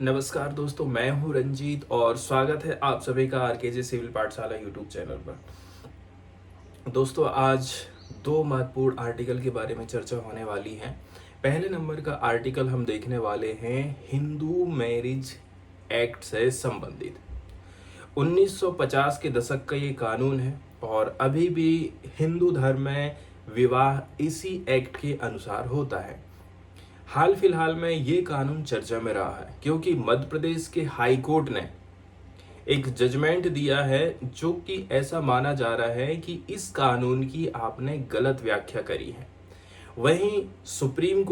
नमस्कार दोस्तों, मैं हूं रंजीत और स्वागत है आप सभी का आरकेजे सिविल पाठशाला यूट्यूब चैनल पर। दोस्तों, आज दो महत्वपूर्ण आर्टिकल के बारे में चर्चा होने वाली है। पहले नंबर का आर्टिकल हम देखने वाले हैं हिंदू मैरिज एक्ट से संबंधित। 1950 के दशक का ये कानून है और अभी भी हिंदू धर्म में विवाह इसी एक्ट के अनुसार होता है। हाल फिलहाल में ये कानून चर्चा में रहा है क्योंकि मध्य प्रदेश के हाई कोर्ट ने एक जजमेंट दिया है जो कि ऐसा माना जा रहा है कि इस कानून की आपने गलत व्याख्या करी है। वहीं सुप्रीम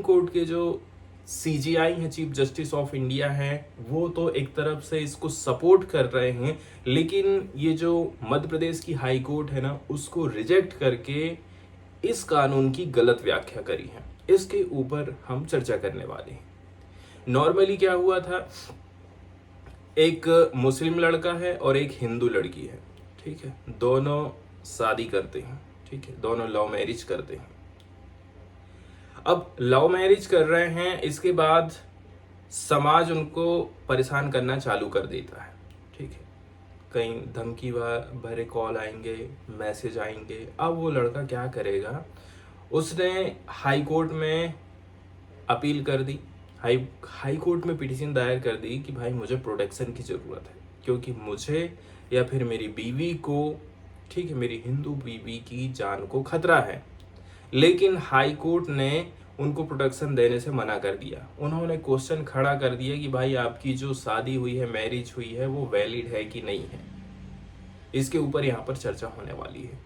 कोर्ट के जो सीजीआई हैं, चीफ जस्टिस ऑफ इंडिया हैं, वो तो एक तरफ से इसको सपोर्ट कर रहे हैं, लेकिन ये जो मध्य प्रदेश की हाई कोर्ट है ना, उसको रिजेक्ट करके इस कानून की गलत व्याख्या करी है। इसके ऊपर हम चर्चा करने वाले हैं। नॉर्मली क्या हुआ था, एक मुस्लिम लड़का है और एक हिंदू लड़की है, ठीक है, दोनों शादी करते हैं, ठीक है, दोनों लव मैरिज करते हैं। अब लव मैरिज कर रहे हैं, इसके बाद समाज उनको परेशान करना चालू कर देता है, ठीक है, कहीं धमकी भरे कॉल आएंगे, मैसेज आएंगे। अब वो लड़का क्या करेगा, उसने हाई कोर्ट में अपील कर दी, हाई कोर्ट में पिटीशन दायर कर दी कि भाई मुझे प्रोटेक्शन की ज़रूरत है, क्योंकि मुझे या फिर मेरी बीवी को, ठीक है, मेरी हिंदू बीवी की जान को खतरा है। लेकिन हाई कोर्ट ने उनको प्रोटेक्शन देने से मना कर दिया। उन्होंने क्वेश्चन खड़ा कर दिया कि भाई आपकी जो शादी हुई है, मैरिज हुई है, वो वैलिड है कि नहीं है। इसके ऊपर यहाँ पर चर्चा होने वाली है।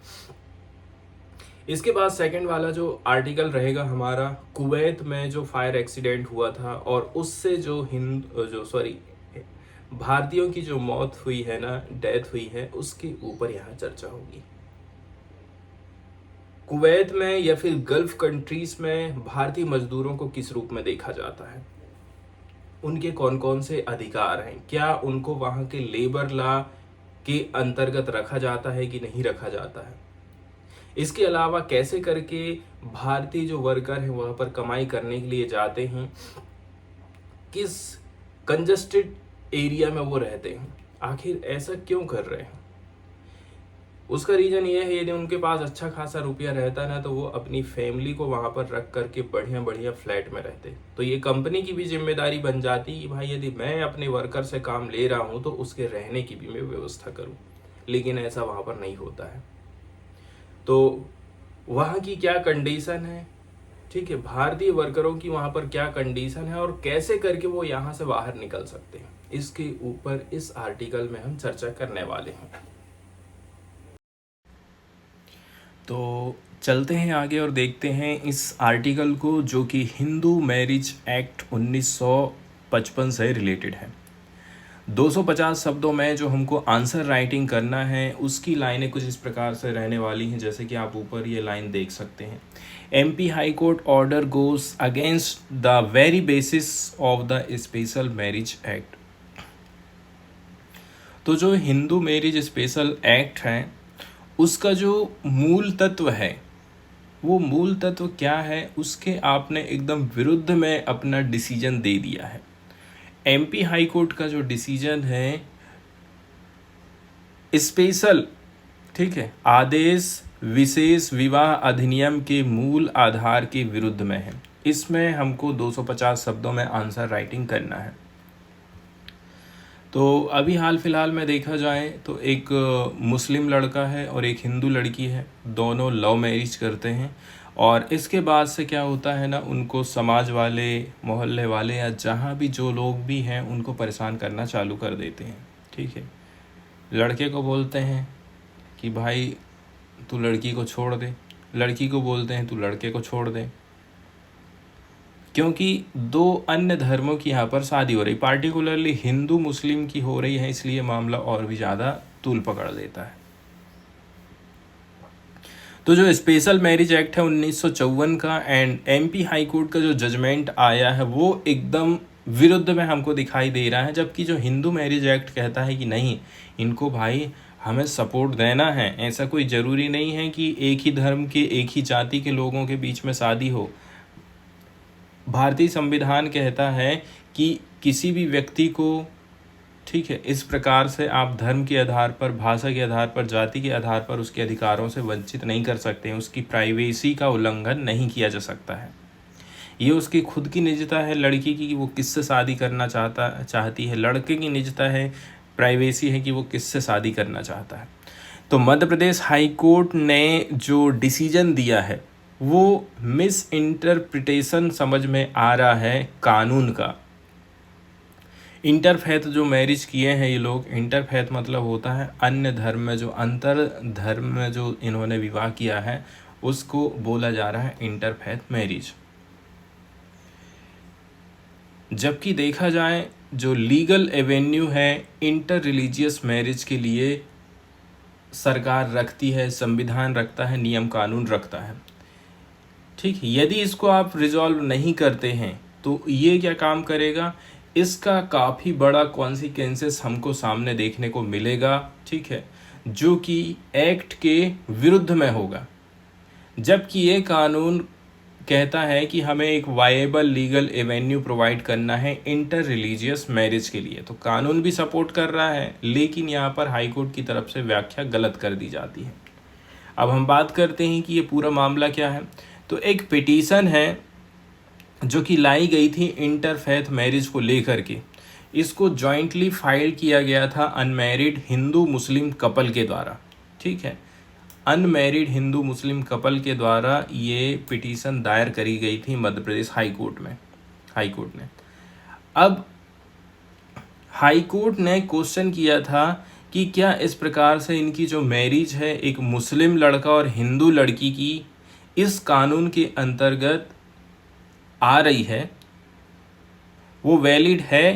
इसके बाद सेकंड वाला जो आर्टिकल रहेगा हमारा, कुवैत में जो फायर एक्सीडेंट हुआ था और उससे जो भारतीयों की जो मौत हुई है ना, डेथ हुई है, उसके ऊपर यहाँ चर्चा होगी। कुवैत में या फिर गल्फ कंट्रीज में भारतीय मजदूरों को किस रूप में देखा जाता है, उनके कौन कौन से अधिकार हैं, क्या उनको वहाँ के लेबर लॉ के अंतर्गत रखा जाता है कि नहीं रखा जाता है। इसके अलावा कैसे करके भारतीय जो वर्कर हैं वहाँ पर कमाई करने के लिए जाते हैं, किस कंजस्टेड एरिया में वो रहते हैं, आखिर ऐसा क्यों कर रहे हैं। उसका रीजन ये है, यदि उनके पास अच्छा खासा रुपया रहता ना, तो वो अपनी फैमिली को वहाँ पर रख करके बढ़िया बढ़िया फ्लैट में रहते। तो ये कंपनी की भी जिम्मेदारी बन जाती कि भाई यदि मैं अपने वर्कर से काम ले रहा हूँ तो उसके रहने की भी मैं व्यवस्था करूँ। लेकिन ऐसा वहाँ पर नहीं होता है। तो वहाँ की क्या कंडीशन है, ठीक है, भारतीय वर्करों की वहाँ पर क्या कंडीशन है और कैसे करके वो यहाँ से बाहर निकल सकते हैं, इसके ऊपर इस आर्टिकल में हम चर्चा करने वाले हैं। तो चलते हैं आगे और देखते हैं इस आर्टिकल को, जो कि हिंदू मैरिज एक्ट 1955 से रिलेटेड है। 250 शब्दों में जो हमको आंसर राइटिंग करना है, उसकी लाइनें कुछ इस प्रकार से रहने वाली हैं, जैसे कि आप ऊपर ये लाइन देख सकते हैं। MP high court order goes against the very basis of the special marriage act. तो जो हिंदू मैरिज स्पेशल एक्ट है, उसका जो मूल तत्व है, वो मूल तत्व क्या है, उसके आपने एकदम विरुद्ध में अपना डिसीजन दे दिया है। MP हाई कोर्ट का जो डिसीजन है, स्पेशल, ठीक है, आदेश विशेष विवाह अधिनियम के मूल आधार के विरुद्ध में है। इसमें हमको 250 शब्दों में आंसर राइटिंग करना है। तो अभी हाल फिलहाल में देखा जाए तो एक मुस्लिम लड़का है और एक हिंदू लड़की है, दोनों लव मैरिज करते हैं। और इसके बाद से क्या होता है ना, उनको समाज वाले, मोहल्ले वाले या जहाँ भी जो लोग भी हैं, उनको परेशान करना चालू कर देते हैं, ठीक है। लड़के को बोलते हैं कि भाई तू लड़की को छोड़ दे, लड़की को बोलते हैं तू लड़के को छोड़ दे, क्योंकि दो अन्य धर्मों की यहाँ पर शादी हो रही, पार्टिकुलरली हिंदू मुस्लिम की हो रही है, इसलिए मामला और भी ज़्यादा तूल पकड़ लेता है। तो जो स्पेशल मैरिज एक्ट है 1954 का एंड MP हाई कोर्ट का जो जजमेंट आया है, वो एकदम विरुद्ध में हमको दिखाई दे रहा है। जबकि जो हिंदू मैरिज एक्ट कहता है कि नहीं, इनको भाई हमें सपोर्ट देना है, ऐसा कोई ज़रूरी नहीं है कि एक ही धर्म के, एक ही जाति के लोगों के बीच में शादी हो। भारतीय संविधान कहता है कि किसी भी व्यक्ति को, ठीक है, इस प्रकार से आप धर्म के आधार पर, भाषा के आधार पर, जाति के आधार पर उसके अधिकारों से वंचित नहीं कर सकते हैं। उसकी प्राइवेसी का उल्लंघन नहीं किया जा सकता है। ये उसकी खुद की निजता है लड़की की कि वो किससे शादी करना चाहती है। लड़के की निजता है, प्राइवेसी है कि वो किससे शादी करना चाहता है। तो मध्य प्रदेश हाई कोर्ट ने जो डिसीजन दिया है वो मिस इंटरप्रिटेशन समझ में आ रहा है कानून का। इंटरफेथ जो मैरिज किए हैं ये लोग, इंटरफेथ मतलब होता है अन्य धर्म में, जो अंतर धर्म में जो इन्होंने विवाह किया है उसको बोला जा रहा है इंटरफेथ मैरिज। जबकि देखा जाए जो लीगल एवेन्यू है इंटर रिलीजियस मैरिज के लिए सरकार रखती है, संविधान रखता है, नियम कानून रखता है, ठीक है। यदि इसको आप रिजॉल्व नहीं करते हैं तो ये क्या काम करेगा, इसका काफ़ी बड़ा कॉन्सिक्वेंसेस हमको सामने देखने को मिलेगा, ठीक है, जो कि एक्ट के विरुद्ध में होगा। जबकि ये कानून कहता है कि हमें एक वायेबल लीगल एवेन्यू प्रोवाइड करना है इंटर रिलीजियस मैरिज के लिए, तो कानून भी सपोर्ट कर रहा है, लेकिन यहाँ पर हाई कोर्ट की तरफ से व्याख्या गलत कर दी जाती है। अब हम बात करते हैं कि ये पूरा मामला क्या है। तो एक पिटीशन है जो कि लाई गई थी इंटरफेथ मैरिज को लेकर के। इसको जॉइंटली फाइल किया गया था अनमैरिड हिंदू मुस्लिम कपल के द्वारा, ठीक है। अनमैरिड हिंदू मुस्लिम कपल के द्वारा ये पिटीशन दायर करी गई थी मध्य प्रदेश हाई कोर्ट ने। अब हाई कोर्ट ने क्वेश्चन किया था कि क्या इस प्रकार से इनकी जो मैरिज है एक मुस्लिम लड़का और हिंदू लड़की की इस कानून के अंतर्गत आ रही है, वो वैलिड है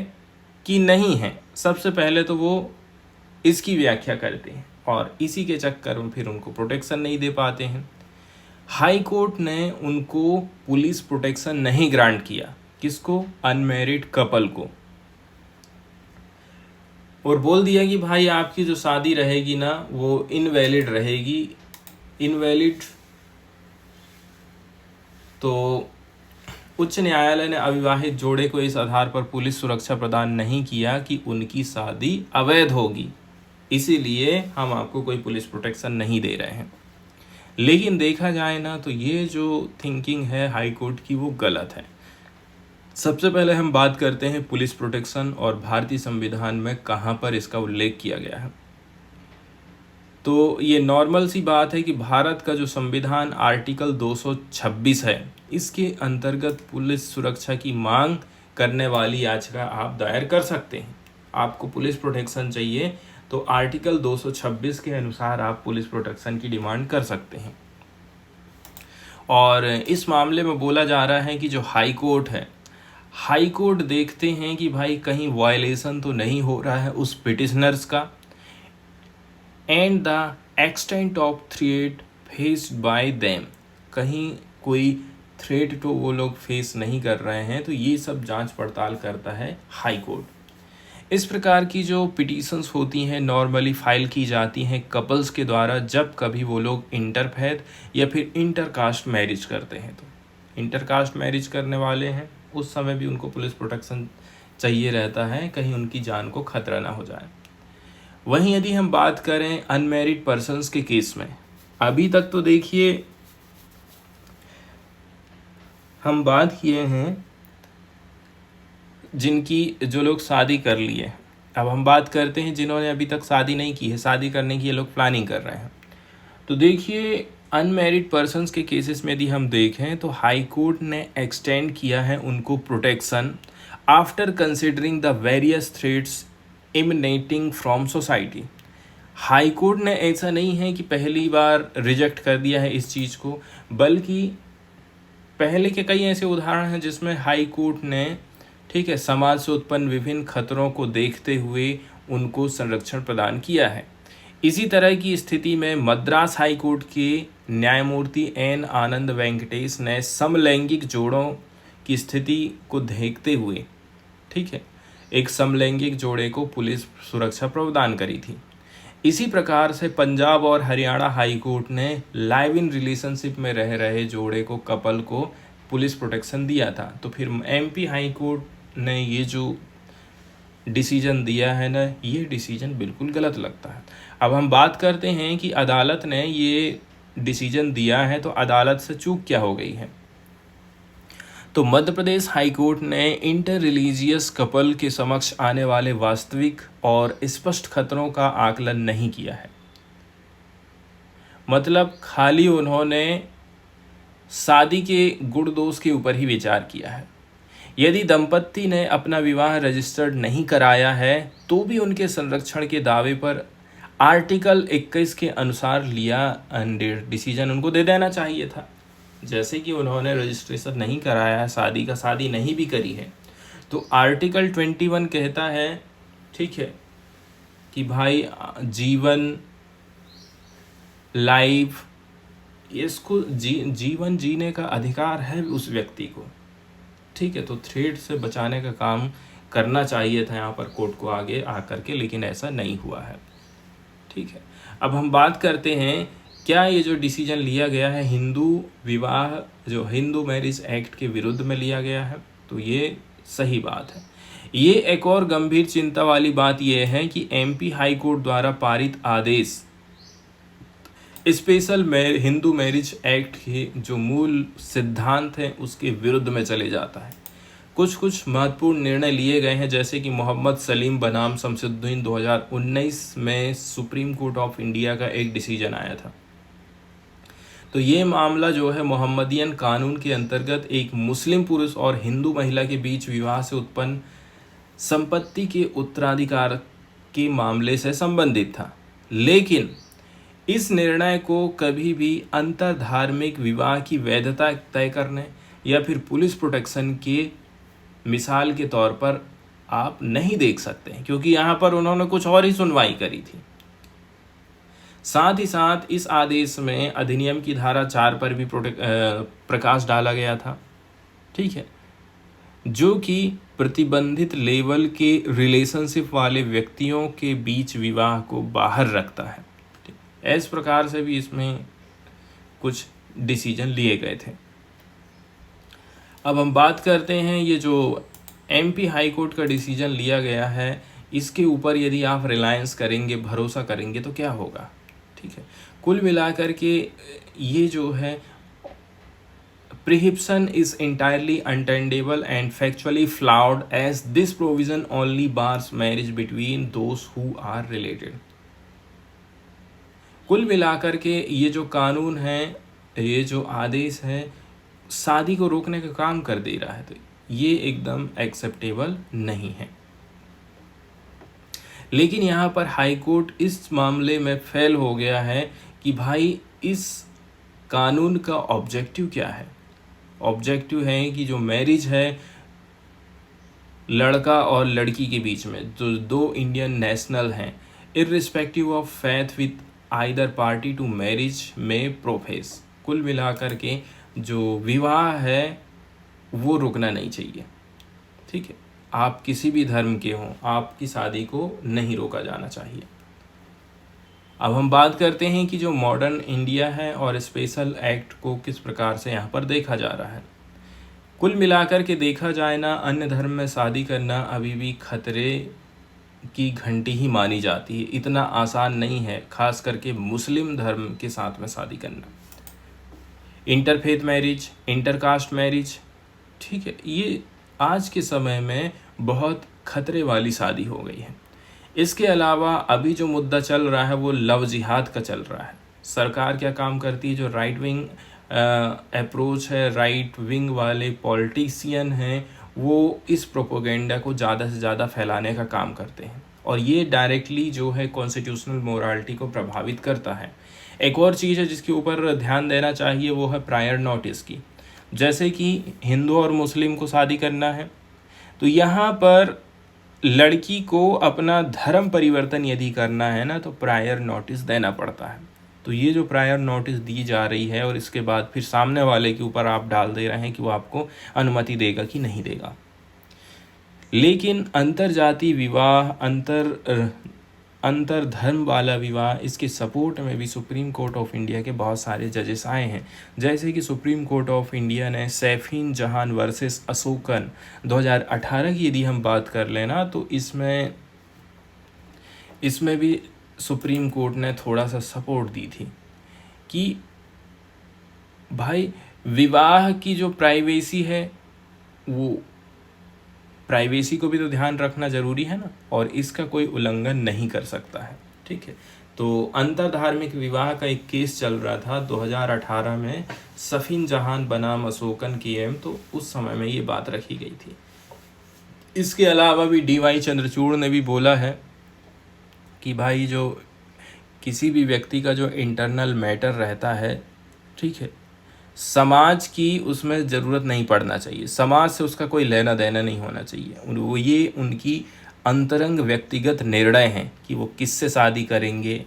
कि नहीं है। सबसे पहले तो वो इसकी व्याख्या करते हैं और इसी के चक्कर में फिर उनको प्रोटेक्शन नहीं दे पाते हैं। हाई कोर्ट ने उनको पुलिस प्रोटेक्शन नहीं ग्रांट किया, किसको, अनमैरिड कपल को, और बोल दिया कि भाई आपकी जो शादी रहेगी ना वो इनवैलिड रहेगी। इनवैलिड तो उच्च न्यायालय ने अविवाहित जोड़े को इस आधार पर पुलिस सुरक्षा प्रदान नहीं किया कि उनकी शादी अवैध होगी, इसीलिए हम आपको कोई पुलिस प्रोटेक्शन नहीं दे रहे हैं। लेकिन देखा जाए ना तो ये जो थिंकिंग है हाई कोर्ट की वो गलत है। सबसे पहले हम बात करते हैं पुलिस प्रोटेक्शन और भारतीय संविधान में कहाँ पर इसका उल्लेख किया गया है। तो ये नॉर्मल सी बात है कि भारत का जो संविधान आर्टिकल 226 है, इसके अंतर्गत पुलिस सुरक्षा की मांग करने वाली याचिका आप दायर कर सकते हैं। आपको पुलिस प्रोटेक्शन चाहिए तो आर्टिकल 226 के अनुसार आप पुलिस प्रोटेक्शन की डिमांड कर सकते हैं। और इस मामले में बोला जा रहा है कि जो हाई कोर्ट है, हाई कोर्ट देखते हैं कि भाई कहीं वायलेशन तो नहीं हो रहा है उस पिटिशनर्स का, and the extent of threat faced by them, कहीं कोई थ्रेट तो वो लोग फेस नहीं कर रहे हैं, तो ये सब जांच पड़ताल करता है हाई कोर्ट। इस प्रकार की जो पिटीशंस होती हैं नॉर्मली फाइल की जाती हैं कपल्स के द्वारा जब कभी वो लोग इंटरफेथ या फिर इंटरकास्ट मैरिज करते हैं। तो इंटरकास्ट मैरिज करने वाले हैं उस समय भी उनको पुलिस प्रोटेक्शन चाहिए रहता है, कहीं उनकी जान को खतरा ना हो जाए। वहीं यदि हम बात करें अनमैरिड पर्सन्स के केस में, अभी तक तो देखिए हम बात किए हैं जिनकी जो लोग शादी कर लिए। अब हम बात करते हैं जिन्होंने अभी तक शादी नहीं की है, शादी करने की ये लोग प्लानिंग कर रहे हैं। तो देखिए अनमैरिड पर्सन्स के केसेस में यदि हम देखें तो हाई कोर्ट ने एक्सटेंड किया है उनको protection after considering the various threats emanating from society. High court ने ऐसा नहीं है कि पहली बार रिजेक्ट कर दिया है इस चीज़ को, बल्कि पहले के कई ऐसे उदाहरण हैं जिसमें हाई कोर्ट ने, ठीक है, समाज से उत्पन्न विभिन्न खतरों को देखते हुए उनको संरक्षण प्रदान किया है। इसी तरह की स्थिति में मद्रास हाई कोर्ट के न्यायमूर्ति एन आनंद वेंकटेश ने समलैंगिक जोड़ों की स्थिति को देखते हुए, ठीक है, एक समलैंगिक जोड़े को पुलिस सुरक्षा प्रदान करी थी। इसी प्रकार से पंजाब और हरियाणा हाई कोर्ट ने लाइव इन रिलेशनशिप में रह रहे जोड़े को, कपल को पुलिस प्रोटेक्शन दिया था। तो फिर एमपी हाई कोर्ट ने ये जो डिसीजन दिया है ना, ये डिसीजन बिल्कुल गलत लगता है। अब हम बात करते हैं कि अदालत ने ये डिसीजन दिया है तो अदालत से चूक क्या हो गई है। तो मध्य प्रदेश हाई कोर्ट ने इंटर रिलीजियस कपल के समक्ष आने वाले वास्तविक और स्पष्ट खतरों का आकलन नहीं किया है। मतलब खाली उन्होंने शादी के गुण दोष के ऊपर ही विचार किया है। यदि दंपत्ति ने अपना विवाह रजिस्टर्ड नहीं कराया है तो भी उनके संरक्षण के दावे पर आर्टिकल 21 के अनुसार लिया डिसीजन उनको दे देना चाहिए था। जैसे कि उन्होंने रजिस्ट्रेशन नहीं कराया है, शादी का शादी नहीं भी करी है, तो आर्टिकल 21 कहता है, ठीक है, कि भाई जीवन, लाइफ, इसको जीवन जीने का अधिकार है उस व्यक्ति को, ठीक है। तो थ्रेड से बचाने का काम करना चाहिए था यहाँ पर कोर्ट को आगे आकर के, लेकिन ऐसा नहीं हुआ है, ठीक है। अब हम बात करते हैं क्या ये जो डिसीजन लिया गया है हिंदू विवाह, जो हिंदू मैरिज एक्ट के विरुद्ध में लिया गया है, तो ये सही बात है। ये एक और गंभीर चिंता वाली बात यह है कि एमपी हाई कोर्ट द्वारा पारित आदेश स्पेशल हिंदू मैरिज एक्ट के जो मूल सिद्धांत हैं उसके विरुद्ध में चले जाता है। कुछ महत्वपूर्ण निर्णय लिए गए हैं, जैसे कि मोहम्मद सलीम बनाम शमसुद्दीन 2019 में सुप्रीम कोर्ट ऑफ इंडिया का एक डिसीजन आया था। तो ये मामला जो है मोहम्मदियन कानून के अंतर्गत एक मुस्लिम पुरुष और हिंदू महिला के बीच विवाह से उत्पन्न संपत्ति के उत्तराधिकार के मामले से संबंधित था, लेकिन इस निर्णय को कभी भी अंतर धार्मिक विवाह की वैधता तय करने या फिर पुलिस प्रोटेक्शन के मिसाल के तौर पर आप नहीं देख सकते हैं, क्योंकि यहाँ पर उन्होंने कुछ और ही सुनवाई करी थी। साथ ही साथ इस आदेश में अधिनियम की धारा 4 पर भी प्रकाश डाला गया था, ठीक है, जो कि प्रतिबंधित लेवल के रिलेशनशिप वाले व्यक्तियों के बीच विवाह को बाहर रखता है। इस प्रकार से भी इसमें कुछ डिसीजन लिए गए थे। अब हम बात करते हैं ये जो एमपी हाई कोर्ट का डिसीजन लिया गया है, इसके ऊपर यदि आप रिलायंस करेंगे, भरोसा करेंगे तो क्या होगा, ठीक है। कुल मिलाकर के ये जो है prohibition is entirely untenable and factually flawed as this provision only bars marriage between those who are related। कुल मिलाकर के ये जो कानून है, ये जो आदेश है, शादी को रोकने का काम कर दे रहा है, तो ये एकदम एक्सेप्टेबल नहीं है। लेकिन यहाँ पर हाई कोर्ट इस मामले में फेल हो गया है कि भाई इस कानून का ऑब्जेक्टिव क्या है। ऑब्जेक्टिव है कि जो मैरिज है लड़का और लड़की के बीच में, जो दो इंडियन नेशनल हैं, irrespective of faith with either party to marriage में प्रोफेस, कुल मिलाकर के जो विवाह है वो रुकना नहीं चाहिए, ठीक है। आप किसी भी धर्म के हों, आपकी शादी को नहीं रोका जाना चाहिए। अब हम बात करते हैं कि जो मॉडर्न इंडिया है और स्पेशल एक्ट को किस प्रकार से यहाँ पर देखा जा रहा है। कुल मिलाकर के देखा जाए ना, अन्य धर्म में शादी करना अभी भी खतरे की घंटी ही मानी जाती है। इतना आसान नहीं है, खास करके मुस्लिम धर्म के साथ में शादी करना। इंटरफेथ मैरिज, इंटरकास्ट मैरिज, ठीक है, ये आज के समय में बहुत खतरे वाली शादी हो गई है। इसके अलावा अभी जो मुद्दा चल रहा है वो लव जिहाद का चल रहा है। सरकार क्या काम करती है, जो राइट विंग अप्रोच है, राइट विंग वाले पॉलिटिशियन हैं, वो इस प्रोपोगेंडा को ज़्यादा से ज़्यादा फैलाने का काम करते हैं और ये डायरेक्टली जो है कॉन्स्टिट्यूशनल मोरालिटी को प्रभावित करता है। एक और चीज़ है जिसके ऊपर ध्यान देना चाहिए, वो है प्रायर नोटिस की। जैसे कि हिंदू और मुस्लिम को शादी करना है, तो यहाँ पर लड़की को अपना धर्म परिवर्तन यदि करना है ना, तो प्रायर नोटिस देना पड़ता है। तो ये जो प्रायर नोटिस दी जा रही है और इसके बाद फिर सामने वाले के ऊपर आप डाल दे रहे हैं कि वो आपको अनुमति देगा कि नहीं देगा। लेकिन अंतर जाति विवाह, अंतर अंतरधर्म वाला विवाह, इसके सपोर्ट में भी सुप्रीम कोर्ट ऑफ इंडिया के बहुत सारे जजेस आए हैं। जैसे कि सुप्रीम कोर्ट ऑफ इंडिया ने सैफीन जहान वर्सेस अशोकन 2018 की यदि हम बात कर लेना, तो इसमें भी सुप्रीम कोर्ट ने थोड़ा सा सपोर्ट दी थी कि भाई विवाह की जो प्राइवेसी है, वो प्राइवेसी को भी तो ध्यान रखना ज़रूरी है ना, और इसका कोई उल्लंघन नहीं कर सकता है। ठीक है, तो अंतरधार्मिक विवाह का एक केस चल रहा था 2018 में, सफीन जहान बनाम अशोकन की एम, तो उस समय में ये बात रखी गई थी। इसके अलावा भी DY चंद्रचूड़ ने भी बोला है कि भाई जो किसी भी व्यक्ति का जो इंटरनल मैटर रहता है, ठीक है, समाज की उसमें ज़रूरत नहीं पड़ना चाहिए, समाज से उसका कोई लेना देना नहीं होना चाहिए। वो ये उनकी अंतरंग व्यक्तिगत निर्णय हैं कि वो किससे शादी करेंगे।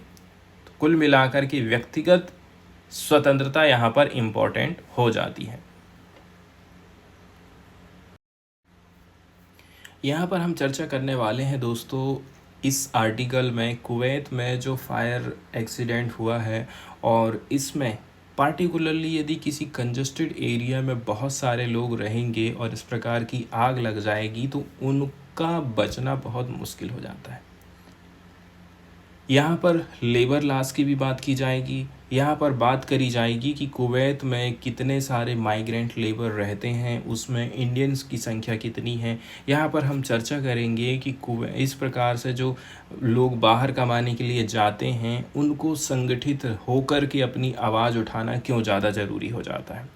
तो कुल मिलाकर के व्यक्तिगत स्वतंत्रता यहाँ पर इम्पोर्टेंट हो जाती है। यहाँ पर हम चर्चा करने वाले हैं दोस्तों इस आर्टिकल में कुवैत में जो फायर एक्सीडेंट हुआ है, और इसमें पार्टिकुलरली यदि किसी कंजस्टेड एरिया में बहुत सारे लोग रहेंगे और इस प्रकार की आग लग जाएगी तो उनका बचना बहुत मुश्किल हो जाता है। यहाँ पर लेबर लॉस की भी बात की जाएगी। यहाँ पर बात करी जाएगी कि कुवैत में कितने सारे माइग्रेंट लेबर रहते हैं, उसमें इंडियंस की संख्या कितनी है। यहाँ पर हम चर्चा करेंगे कि इस प्रकार से जो लोग बाहर कमाने के लिए जाते हैं उनको संगठित होकर के अपनी आवाज़ उठाना क्यों ज़्यादा ज़रूरी हो जाता है।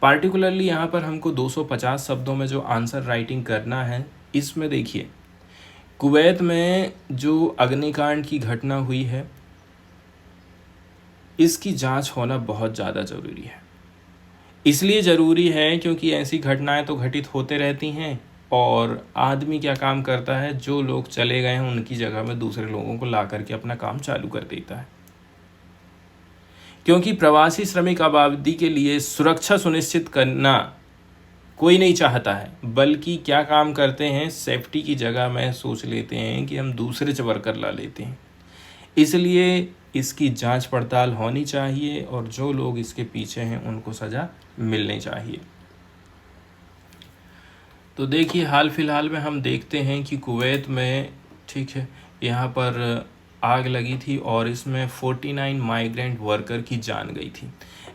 पार्टिकुलरली यहाँ पर हमको 250 शब्दों में जो आंसर राइटिंग करना है, इसमें देखिए कुवैत में जो अग्निकांड की घटना हुई है इसकी जांच होना बहुत ज़्यादा ज़रूरी है। इसलिए ज़रूरी है क्योंकि ऐसी घटनाएं तो घटित होते रहती हैं, और आदमी क्या काम करता है, जो लोग चले गए हैं उनकी जगह में दूसरे लोगों को ला करके अपना काम चालू कर देता है। क्योंकि प्रवासी श्रमिक आबादी के लिए सुरक्षा सुनिश्चित करना कोई नहीं चाहता है, बल्कि क्या काम करते हैं, सेफ्टी की जगह में सोच लेते हैं कि हम दूसरे वर्कर ला लेते हैं। इसलिए इसकी जांच पड़ताल होनी चाहिए और जो लोग इसके पीछे हैं उनको सज़ा मिलनी चाहिए। तो देखिए हाल फिलहाल में हम देखते हैं कि कुवैत में, ठीक है, यहाँ पर आग लगी थी और इसमें 49 माइग्रेंट वर्कर की जान गई थी।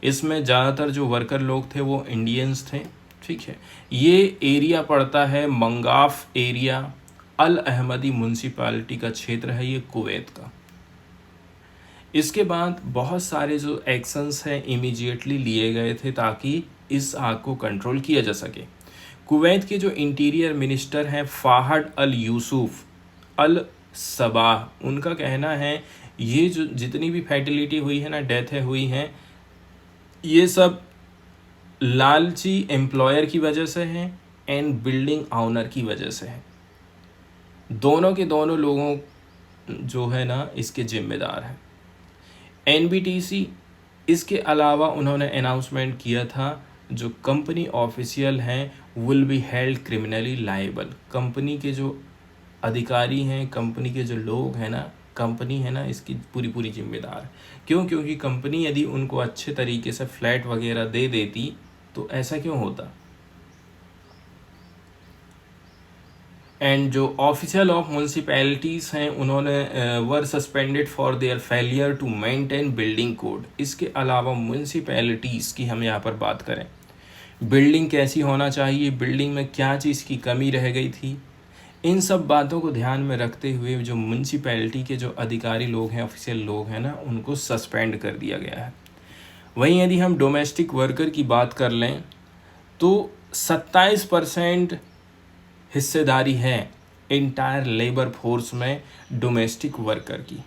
इसमें ज़्यादातर जो वर्कर लोग थे वो इंडियंस थे। ठीक है, ये एरिया पड़ता है मंगाफ एरिया, अल अहमदी म्यूनसिपालिटी का क्षेत्र है ये कुवैत का। इसके बाद बहुत सारे जो एक्शंस हैं इमीडिएटली लिए गए थे ताकि इस आग को कंट्रोल किया जा सके। कुवैत के जो इंटीरियर मिनिस्टर हैं फ़ाहद अल यूसुफ अल सबाह, उनका कहना है ये जो जितनी भी फैटिलिटी हुई है ना, डेथ हुई हैं, ये सब लालची एम्प्लॉयर की वजह से है एंड बिल्डिंग ऑनर की वजह से है। दोनों के दोनों लोगों जो है ना इसके जिम्मेदार हैं। NBTC इसके अलावा उन्होंने अनाउंसमेंट किया था जो कंपनी ऑफिशियल हैं will be held criminally liable. Company के जो अधिकारी हैं, कंपनी के जो लोग हैं ना, कंपनी है ना, इसकी पूरी जिम्मेदार। क्यों? क्योंकि कंपनी यदि उनको अच्छे तरीके से फ्लैट वगैरह दे देती तो ऐसा क्यों होता। एंड जो ऑफिशियल ऑफ म्यूनसिपैलिटीज़ हैं उन्होंने were suspended for their failure to maintain building code. इसके अलावा म्यूनसिपैलिटीज़ की हम यहाँ पर बात करें, बिल्डिंग कैसी होना चाहिए, बिल्डिंग में क्या चीज़ की कमी रह गई थी, इन सब बातों को ध्यान में रखते हुए जो म्यूनसिपैलिटी के जो अधिकारी लोग हैं, ऑफिशियल लोग हैं ना, उनको सस्पेंड कर दिया गया है। वहीं यदि हम डोमेस्टिक वर्कर की बात कर लें तो 27% हिस्सेदारी है इंटायर लेबर फोर्स में डोमेस्टिक वर्कर की,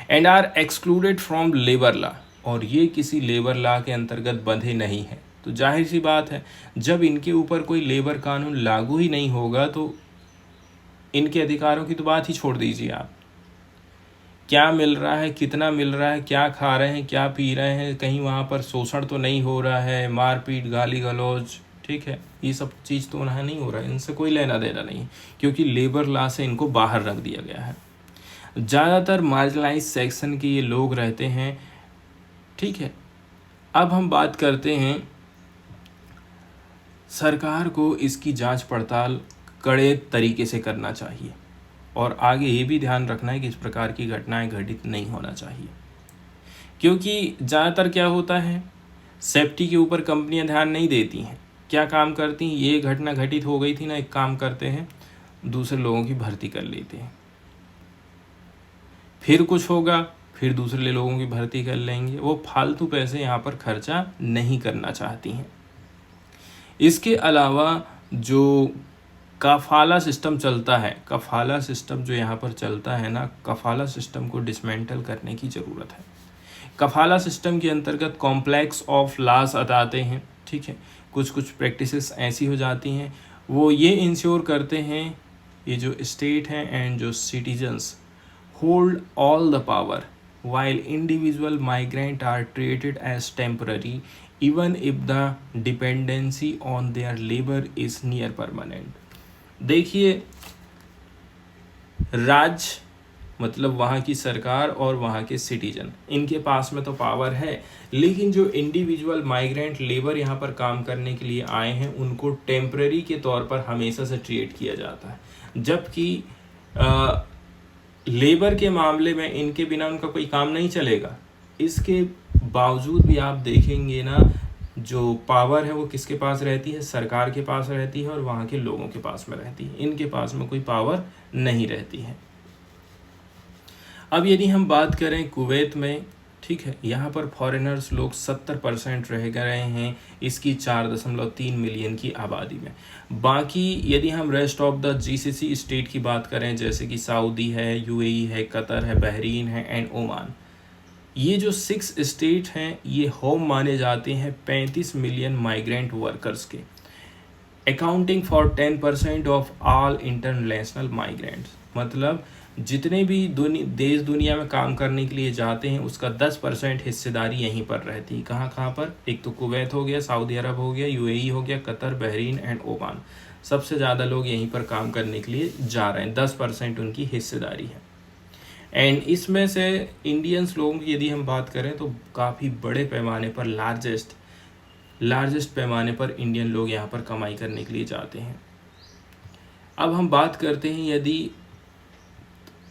and are excluded from labour law, और ये किसी लेबर लॉ के अंतर्गत बंधे नहीं हैं। तो जाहिर सी बात है जब इनके ऊपर कोई लेबर कानून लागू ही नहीं होगा तो इनके अधिकारों की तो बात ही छोड़ दीजिए आप। क्या मिल रहा है, कितना मिल रहा है, क्या खा रहे हैं, क्या पी रहे हैं, कहीं वहाँ पर शोषण तो नहीं हो रहा है, मारपीट, गाली गलौज, ठीक है, ये सब चीज़ तो उन्हें नहीं हो रहा है, इनसे कोई लेना देना नहीं, क्योंकि लेबर लॉ से इनको बाहर रख दिया गया है। ज़्यादातर मार्जिनलाइज सेक्शन के ये लोग रहते हैं, ठीक है। अब हम बात करते हैं, सरकार को इसकी जांच पड़ताल कड़े तरीके से करना चाहिए और आगे ये भी ध्यान रखना है कि इस प्रकार की घटनाएं घटित नहीं होना चाहिए, क्योंकि ज़्यादातर क्या होता है, सेफ्टी के ऊपर कंपनियां ध्यान नहीं देती हैं। क्या काम करती हैं, ये घटना घटित हो गई थी ना, एक काम करते हैं, दूसरे लोगों की भर्ती कर लेते हैं, फिर कुछ होगा फिर दूसरे लोगों की भर्ती कर लेंगे। वो फालतू पैसे यहाँ पर खर्चा नहीं करना चाहती हैं। इसके अलावा जो कफाला सिस्टम चलता है, कफाला सिस्टम जो यहाँ पर चलता है ना, कफाला सिस्टम को डिसमेंटल करने की ज़रूरत है। कफाला सिस्टम के अंतर्गत कॉम्प्लेक्स ऑफ लॉस आते हैं, ठीक है। कुछ कुछ प्रैक्टिसेस ऐसी हो जाती हैं, वो ये इंश्योर करते हैं, ये जो स्टेट हैं एंड जो citizens hold all the power while individual migrant are treated as temporary even if the dependency on their labor is near permanent। देखिए, राज्य मतलब वहाँ की सरकार और वहाँ के सिटीजन, इनके पास में तो पावर है, लेकिन जो इंडिविजुअल माइग्रेंट लेबर यहाँ पर काम करने के लिए आए हैं उनको टेम्पररी के तौर पर हमेशा से ट्रीट किया जाता है। जबकि लेबर के मामले में इनके बिना उनका कोई काम नहीं चलेगा। इसके बावजूद भी आप देखेंगे ना, जो पावर है वो किसके पास रहती है, सरकार के पास रहती है और वहाँ के लोगों के पास में रहती है। इनके पास में कोई पावर नहीं रहती है। अब यदि हम बात करें कुवैत में, ठीक है, यहाँ पर फॉरेनर्स लोग 70% रह गए हैं इसकी 4.3 मिलियन की आबादी में। बाकी यदि हम rest of the GCC state की बात करें, जैसे कि सऊदी है, यूएई है, कतर है, बहरीन है एंड ओमान, ये जो 6 स्टेट हैं ये होम माने जाते हैं 35 मिलियन माइग्रेंट वर्कर्स के, accounting for 10% of all international migrants. मतलब जितने भी देश दुनिया में काम करने के लिए जाते हैं उसका 10% हिस्सेदारी यहीं पर रहती है। कहाँ कहाँ पर, एक तो कुवैत हो गया, सऊदी अरब हो गया, यूएई हो गया, कतर, बहरीन एंड ओमान, सबसे ज़्यादा लोग यहीं पर काम करने के लिए जा रहे हैं, 10% उनकी हिस्सेदारी है। एंड इसमें से इंडियंस लोगों की यदि हम बात करें तो काफ़ी बड़े पैमाने पर लार्जेस्ट पैमाने पर इंडियन लोग यहाँ पर कमाई करने के लिए जाते हैं। अब हम बात करते हैं, यदि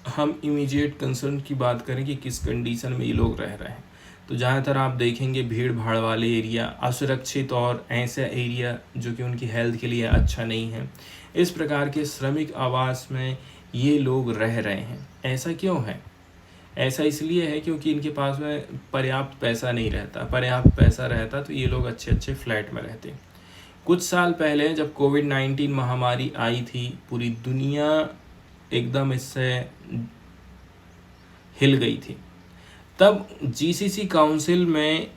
हम इमीडिएट कंसर्न की बात करें कि किस कंडीशन में ये लोग रह रहे हैं, तो ज़्यादातर आप देखेंगे भीड़ भाड़ वाले एरिया, असुरक्षित और ऐसा एरिया जो कि उनकी हेल्थ के लिए अच्छा नहीं है, इस प्रकार के श्रमिक आवास में ये लोग रह रहे हैं। ऐसा क्यों है? ऐसा इसलिए है क्योंकि इनके पास में पर्याप्त पैसा नहीं रहता। पर्याप्त पैसा रहता तो ये लोग अच्छे अच्छे फ्लैट में रहते। कुछ साल पहले जब कोविड-19 महामारी आई थी, पूरी दुनिया एकदम इससे हिल गई थी। तब जीसीसी काउंसिल में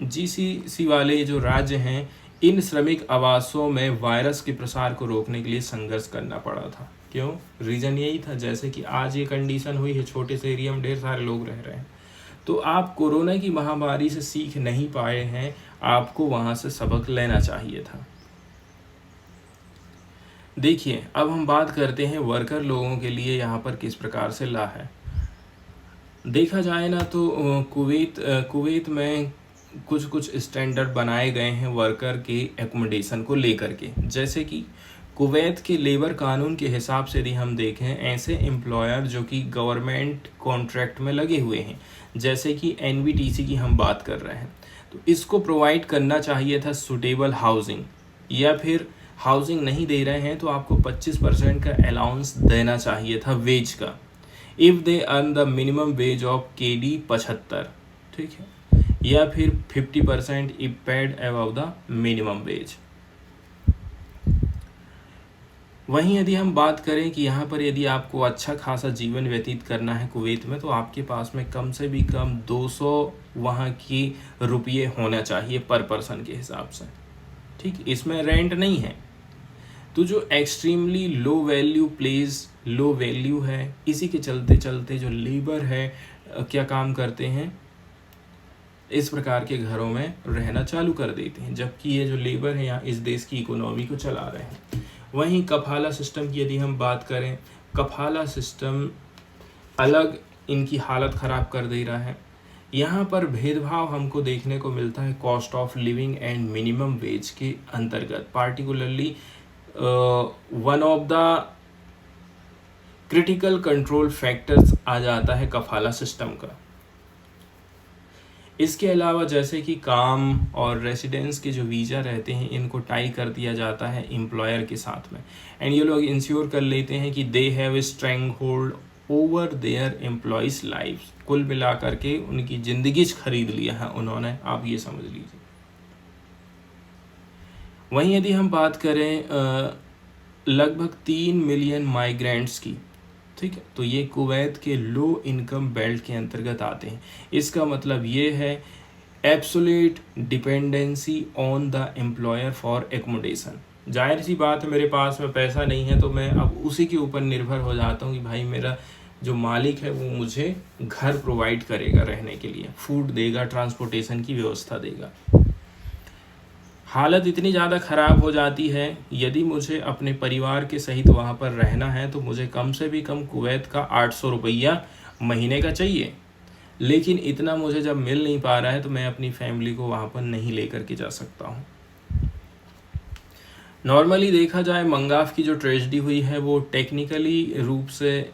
जीसीसी वाले जो राज्य हैं, इन श्रमिक आवासों में वायरस के प्रसार को रोकने के लिए संघर्ष करना पड़ा था। क्यों? रीज़न यही था, जैसे कि आज ये कंडीशन हुई है, छोटे से एरिया में ढेर सारे लोग रह रहे हैं। तो आप कोरोना की महामारी से सीख नहीं पाए हैं, आपको वहाँ से सबक लेना चाहिए था। देखिए, अब हम बात करते हैं वर्कर लोगों के लिए यहाँ पर किस प्रकार से ला है। देखा जाए ना तो कुवैत में कुछ स्टैंडर्ड बनाए गए हैं वर्कर के एकोमोडेशन को लेकर के। जैसे कि कुवैत के लेबर कानून के हिसाब से यदि हम देखें, ऐसे एम्प्लॉयर जो कि गवर्नमेंट कॉन्ट्रैक्ट में लगे हुए हैं, जैसे कि एनबीटीसी की हम बात कर रहे हैं, तो इसको प्रोवाइड करना चाहिए था सूटेबल हाउसिंग, या फिर हाउसिंग नहीं दे रहे हैं तो आपको 25% का अलाउंस देना चाहिए था वेज का, if they earn the minimum ways of KD 75, ठीक है, या फिर 50% if paid above the minimum wage. वहीं यदि हम बात करें कि यहाँ पर यदि आपको अच्छा खासा जीवन व्यतीत करना है कुवैत में, तो आपके पास में कम से भी कम 200 वहाँ की रुपये होना चाहिए पर पर्सन के हिसाब से, ठीक। इसमें रेंट नहीं है। तो जो extremely low value place, low value है, इसी के चलते चलते जो लेबर है क्या काम करते हैं, इस प्रकार के घरों में रहना चालू कर देते हैं, जबकि ये जो लेबर है यहाँ इस देश की इकोनॉमी को चला रहे हैं। वहीं कफाला सिस्टम की यदि हम बात करें, कफाला सिस्टम अलग इनकी हालत ख़राब कर दे रहा है। यहाँ पर भेदभाव हमको देखने को मिलता है cost of living and minimum wage के अंतर्गत। Particularly one of the critical control factors आ जाता है कफाला सिस्टम का। इसके अलावा जैसे कि काम और रेसिडेंस के जो वीज़ा रहते हैं इनको टाई कर दिया जाता है एम्प्लॉयर के साथ में, एंड ये लोग इंश्योर कर लेते हैं कि they have a string hold over there employees life. कुल मिला करके उनकी ज़िंदगी खरीद लिया है उन्होंने, आप ये समझ लीजिए। वहीं यदि हम बात करें लगभग 3 मिलियन माइग्रेंट्स की, ठीक है, तो ये कुवैत के लो इनकम बेल्ट के अंतर्गत आते हैं। इसका मतलब ये है absolute dependency on the employer for accommodation. जाहिर सी बात है, मेरे पास में पैसा नहीं है तो मैं अब उसी के ऊपर निर्भर हो जाता हूँ कि भाई मेरा जो मालिक है वो मुझे घर प्रोवाइड करेगा, रहने के लिए फूड देगा, ट्रांसपोर्टेशन की व्यवस्था देगा। हालत इतनी ज़्यादा ख़राब हो जाती है, यदि मुझे अपने परिवार के सहित वहाँ पर रहना है तो मुझे कम से भी कम कुवैत का 800 रुपया महीने का चाहिए। लेकिन इतना मुझे जब मिल नहीं पा रहा है तो मैं अपनी फैमिली को वहाँ पर नहीं लेकर के जा सकता हूँ। नॉर्मली देखा जाए मंगाफ की जो ट्रेजेडी हुई है वो टेक्निकली रूप से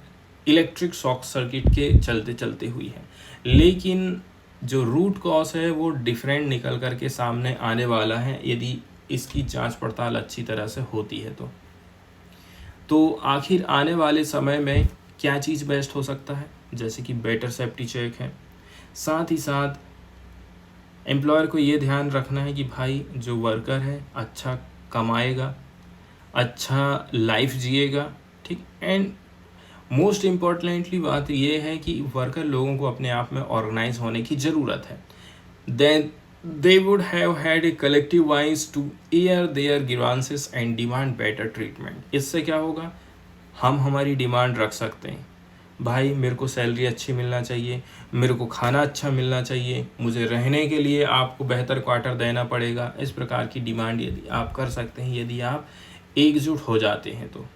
इलेक्ट्रिक शॉक सर्किट के चलते चलते हुई है, लेकिन जो रूट कॉज है वो डिफरेंट निकल कर के सामने आने वाला है यदि इसकी जांच पड़ताल अच्छी तरह से होती है तो आखिर आने वाले समय में क्या चीज़ बेस्ट हो सकता है, जैसे कि बेटर सेफ्टी चेक है। साथ ही साथ एम्प्लॉयर को ये ध्यान रखना है कि भाई जो वर्कर है अच्छा कमाएगा, अच्छा लाइफ जिएगा, ठीक। एंड मोस्ट इम्पॉर्टेंटली बात यह है कि वर्कर लोगों को अपने आप में ऑर्गेनाइज होने की ज़रूरत है। Then they would have had a collective voice to air their grievances and demand better treatment. इससे क्या होगा, हम हमारी डिमांड रख सकते हैं, भाई मेरे को सैलरी अच्छी मिलना चाहिए, मेरे को खाना अच्छा मिलना चाहिए, मुझे रहने के लिए आपको बेहतर क्वार्टर देना पड़ेगा। इस प्रकार की डिमांड यदि आप कर सकते हैं, यदि आप एकजुट हो जाते हैं तो।